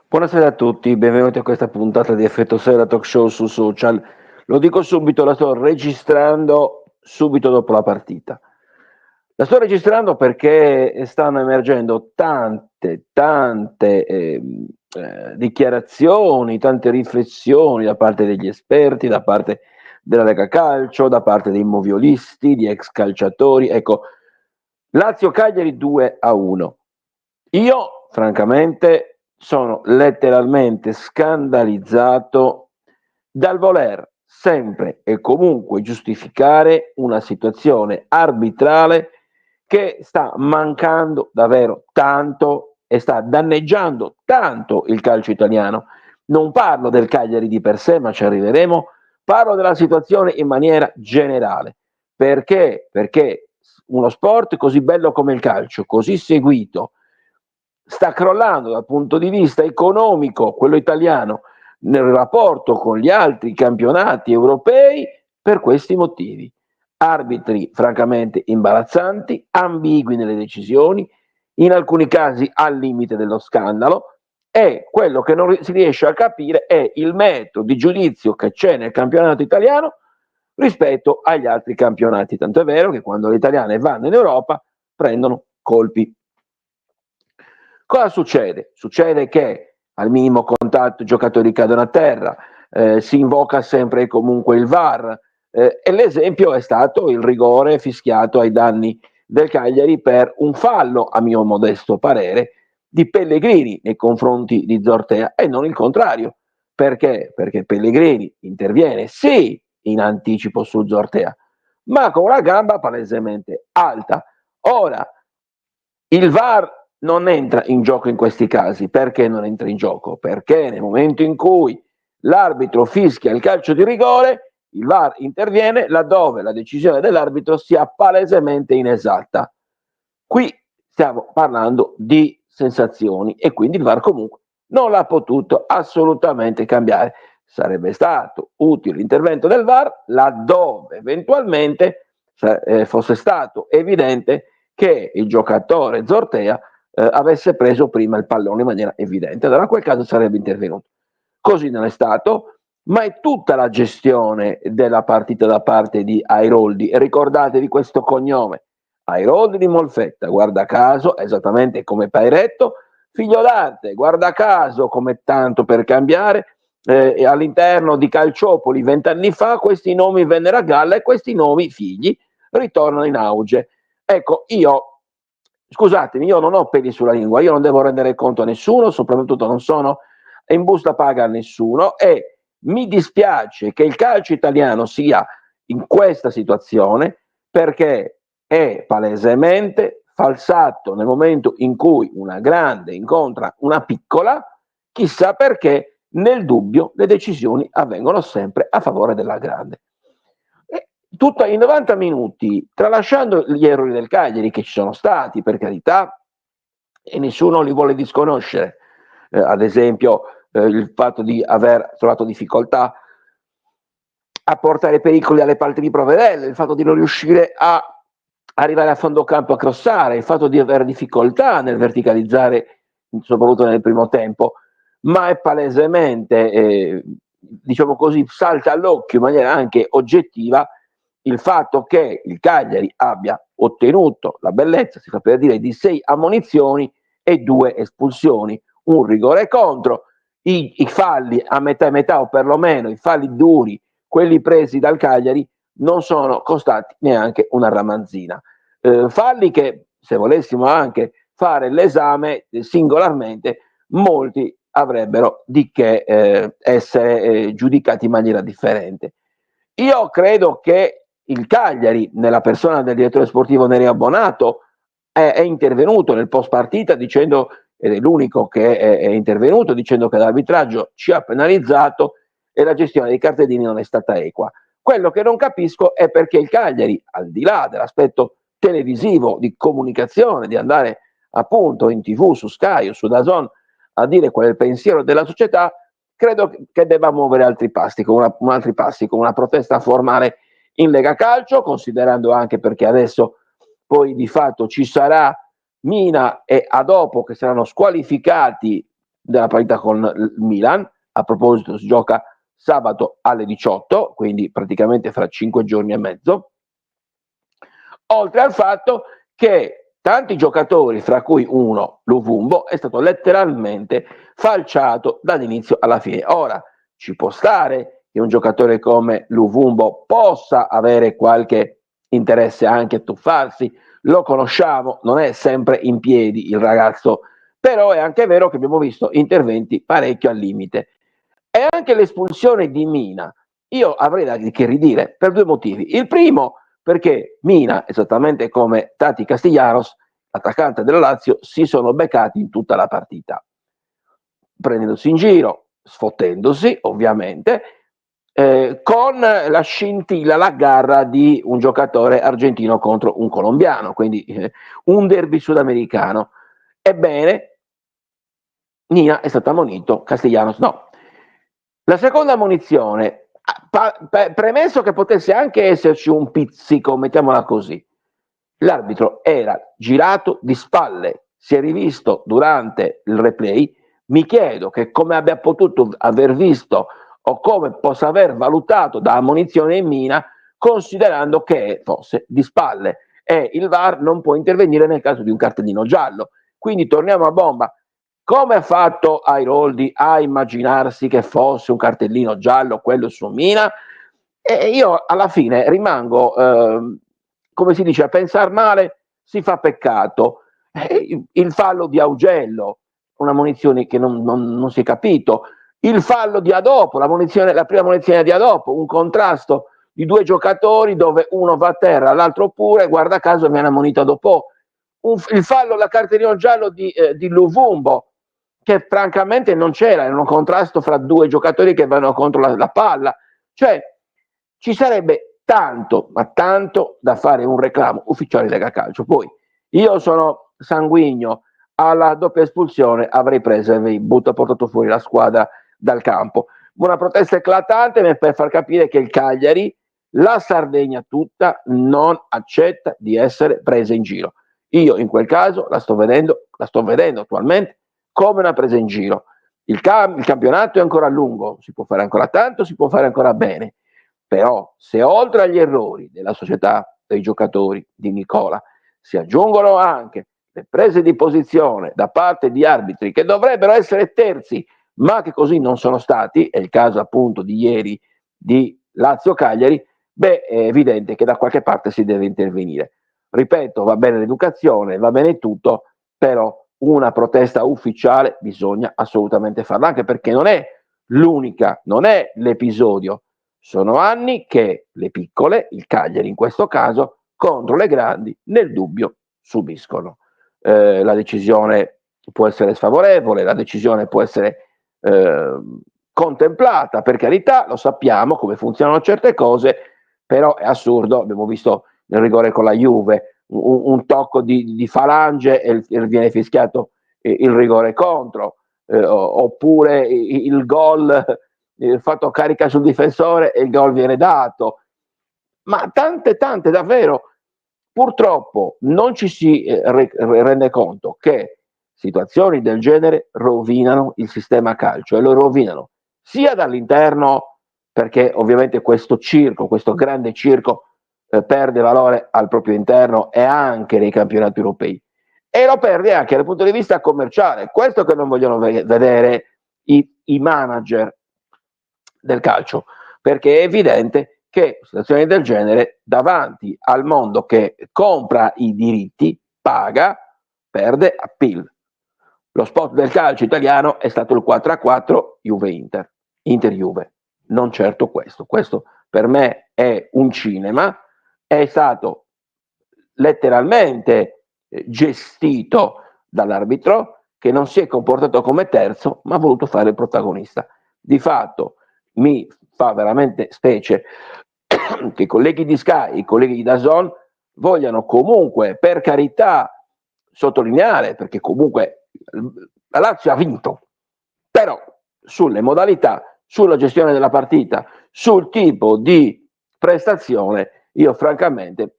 Buonasera a tutti, benvenuti a questa puntata di Effetto Sera Talk Show su social. Lo dico subito, la sto registrando subito dopo la partita. La sto registrando perché stanno emergendo tante dichiarazioni, tante riflessioni da parte degli esperti, da parte della Lega Calcio, da parte dei moviolisti, di ex calciatori. Ecco, Lazio-Cagliari 2-1. Io, francamente, sono letteralmente scandalizzato dal voler sempre e comunque giustificare una situazione arbitrale che sta mancando davvero tanto e sta danneggiando tanto il calcio italiano. Non parlo del Cagliari di per sé, ma ci arriveremo, parlo della situazione in maniera generale. Perché? Perché uno sport così bello come il calcio, così seguito, sta crollando dal punto di vista economico, quello italiano, nel rapporto con gli altri campionati europei per questi motivi. Arbitri francamente imbarazzanti, ambigui nelle decisioni, in alcuni casi al limite dello scandalo, e quello che non si riesce a capire è il metodo di giudizio che c'è nel campionato italiano rispetto agli altri campionati. Tanto è vero che quando le italiane vanno in Europa prendono colpi. Cosa succede? Succede che al minimo contatto i giocatori cadono a terra, si invoca sempre e comunque il VAR, e l'esempio è stato il rigore fischiato ai danni del Cagliari per un fallo, a mio modesto parere, di Pellegrini nei confronti di Zortea e non il contrario. Perché? Perché Pellegrini interviene sì in anticipo su Zortea, ma con una gamba palesemente alta. Ora, il VAR non entra in gioco in questi casi. Perché non entra in gioco? Perché nel momento in cui l'arbitro fischia il calcio di rigore, il VAR interviene laddove la decisione dell'arbitro sia palesemente inesatta. Qui stiamo parlando di sensazioni e quindi il VAR comunque non l'ha potuto assolutamente cambiare. Sarebbe stato utile l'intervento del VAR laddove eventualmente fosse stato evidente che il giocatore Zortea avesse preso prima il pallone in maniera evidente. Allora in quel caso sarebbe intervenuto. Così non è stato, ma è tutta la gestione della partita da parte di Airoldi. E ricordatevi questo cognome, Airoldi di Molfetta, guarda caso, esattamente come Pairetto, figlio d'arte, guarda caso, come tanto per cambiare, all'interno di Calciopoli 20 anni fa questi nomi vennero a galla e questi nomi figli ritornano in auge. Ecco, scusatemi, io non ho peli sulla lingua, io non devo rendere conto a nessuno, soprattutto non sono in busta paga a nessuno, e mi dispiace che il calcio italiano sia in questa situazione perché è palesemente falsato nel momento in cui una grande incontra una piccola, chissà perché nel dubbio le decisioni avvengono sempre a favore della grande. Tutto in 90 minuti, tralasciando gli errori del Cagliari che ci sono stati, per carità, e nessuno li vuole disconoscere, ad esempio il fatto di aver trovato difficoltà a portare pericoli alle parti di Provedelle, il fatto di non riuscire a arrivare a fondo campo a crossare, il fatto di avere difficoltà nel verticalizzare, soprattutto nel primo tempo, ma è palesemente, diciamo così, salta all'occhio in maniera anche oggettiva il fatto che il Cagliari abbia ottenuto la bellezza, si fa per dire, di 6 ammonizioni e 2 espulsioni, un rigore contro, i falli a metà e metà, o perlomeno i falli duri, quelli presi dal Cagliari, non sono costati neanche una ramanzina. Falli che, se volessimo anche fare l'esame singolarmente, molti avrebbero di che essere giudicati in maniera differente. Io credo che il Cagliari, nella persona del direttore sportivo Nerea Bonato, è intervenuto nel post partita dicendo ed è l'unico che è intervenuto dicendo che l'arbitraggio ci ha penalizzato e la gestione dei cartellini non è stata equa. Quello che non capisco è perché il Cagliari, al di là dell'aspetto televisivo, di comunicazione, di andare appunto in TV, su Sky o su DAZN a dire qual è il pensiero della società, credo che debba muovere altri passi, con una protesta formale in Lega Calcio, considerando anche perché adesso poi di fatto ci sarà Mina e a dopo che saranno squalificati della partita con il Milan. A proposito, si gioca sabato alle 18, quindi praticamente fra 5 giorni e mezzo. Oltre al fatto che tanti giocatori, fra cui uno, Luvumbo, è stato letteralmente falciato dall'inizio alla fine. Ora, ci può stare che un giocatore come Luvumbo possa avere qualche interesse anche a tuffarsi, lo conosciamo, non è sempre in piedi il ragazzo, però è anche vero che abbiamo visto interventi parecchio al limite. E anche l'espulsione di Mina, io avrei da che ridire per due motivi. Il primo, perché Mina, esattamente come Tati Castellanos, attaccante della Lazio, si sono beccati in tutta la partita, prendendosi in giro, sfottendosi ovviamente, con la scintilla, la garra di un giocatore argentino contro un colombiano, quindi un derby sudamericano. Ebbene, Mina è stato ammonito, Castellanos no. La seconda ammonizione, premesso che potesse anche esserci un pizzico, mettiamola così, l'arbitro era girato di spalle, si è rivisto durante il replay, mi chiedo che come abbia potuto aver visto o come possa aver valutato da ammonizione in Mina, considerando che fosse di spalle e il VAR non può intervenire nel caso di un cartellino giallo. Quindi torniamo a bomba. Come ha fatto Airoldi a immaginarsi che fosse un cartellino giallo quello su Mina? E io alla fine rimango, come si dice, a pensar male si fa peccato. Il fallo di Augello, una munizione che non si è capito. Il fallo di Adopo, la prima munizione di Adopo, un contrasto di due giocatori dove uno va a terra, l'altro pure, guarda caso viene ammonito dopo. Il fallo, la cartellino giallo di Luvumbo, che francamente non c'era, era un contrasto fra due giocatori che vanno contro la palla. Cioè, ci sarebbe tanto, ma tanto da fare un reclamo ufficiale Lega Calcio. Poi, io sono sanguigno, alla doppia espulsione avrei preso e avrei portato fuori la squadra dal campo. Una protesta eclatante per far capire che il Cagliari, la Sardegna tutta, non accetta di essere presa in giro. Io in quel caso la sto vedendo attualmente come una presa in giro. Il campionato è ancora lungo, si può fare ancora tanto, si può fare ancora bene, però se oltre agli errori della società, dei giocatori, di Nicola, si aggiungono anche le prese di posizione da parte di arbitri che dovrebbero essere terzi, ma che così non sono stati, è il caso appunto di ieri di Lazio-Cagliari, beh, è evidente che da qualche parte si deve intervenire. Ripeto, va bene l'educazione, va bene tutto, però una protesta ufficiale bisogna assolutamente farla, anche perché non è l'unica, non è l'episodio. Sono anni che le piccole, il Cagliari in questo caso, contro le grandi, nel dubbio, subiscono. La decisione può essere sfavorevole, la decisione può essere contemplata, per carità, lo sappiamo come funzionano certe cose, però è assurdo, abbiamo visto nel rigore con la Juve, un tocco di falange e viene fischiato il rigore contro, oppure il gol, il fatto carica sul difensore e il gol viene dato. Ma tante davvero. Purtroppo non ci si rende conto che situazioni del genere rovinano il sistema calcio e lo rovinano sia dall'interno, perché ovviamente questo circo, questo grande circo perde valore al proprio interno e anche nei campionati europei, e lo perde anche dal punto di vista commerciale. Questo che non vogliono vedere i manager del calcio, perché è evidente che situazioni del genere davanti al mondo che compra i diritti, paga, perde appeal. Lo spot del calcio italiano è stato il 4-4 Juve-Inter, Inter-Juve, non certo questo. Questo per me è un cinema, è stato letteralmente gestito dall'arbitro che non si è comportato come terzo, ma ha voluto fare il protagonista. Di fatto mi fa veramente specie che i colleghi di Sky, i colleghi di DAZN vogliano comunque, per carità, sottolineare, perché comunque la Lazio ha vinto, però sulle modalità, sulla gestione della partita, sul tipo di prestazione, io francamente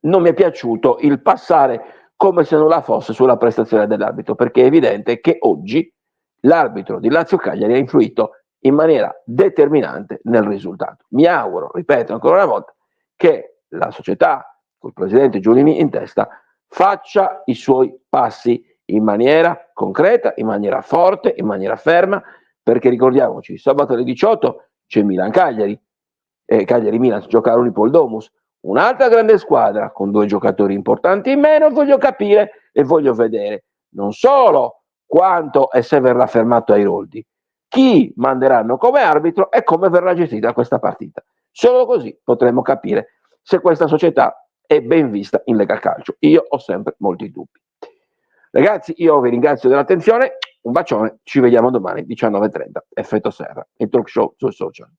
non mi è piaciuto il passare come se nulla fosse sulla prestazione dell'arbitro, perché è evidente che oggi l'arbitro di Lazio Cagliari ha influito in maniera determinante nel risultato. Mi auguro, ripeto ancora una volta, che la società, col presidente Giulini in testa, faccia i suoi passi in maniera concreta, in maniera forte, in maniera ferma, perché ricordiamoci, sabato alle 18 c'è Milan-Cagliari, Cagliari-Milan giocarono i Poldomus, un'altra grande squadra con 2 giocatori importanti in meno. Voglio capire e voglio vedere non solo quanto e se verrà fermato Airoldi, chi manderanno come arbitro e come verrà gestita questa partita. Solo così potremo capire se questa società è ben vista in Lega Calcio. Io ho sempre molti dubbi. Ragazzi, io vi ringrazio dell'attenzione, un bacione, ci vediamo domani 19:30, Effetto Serra, il talk show sul social.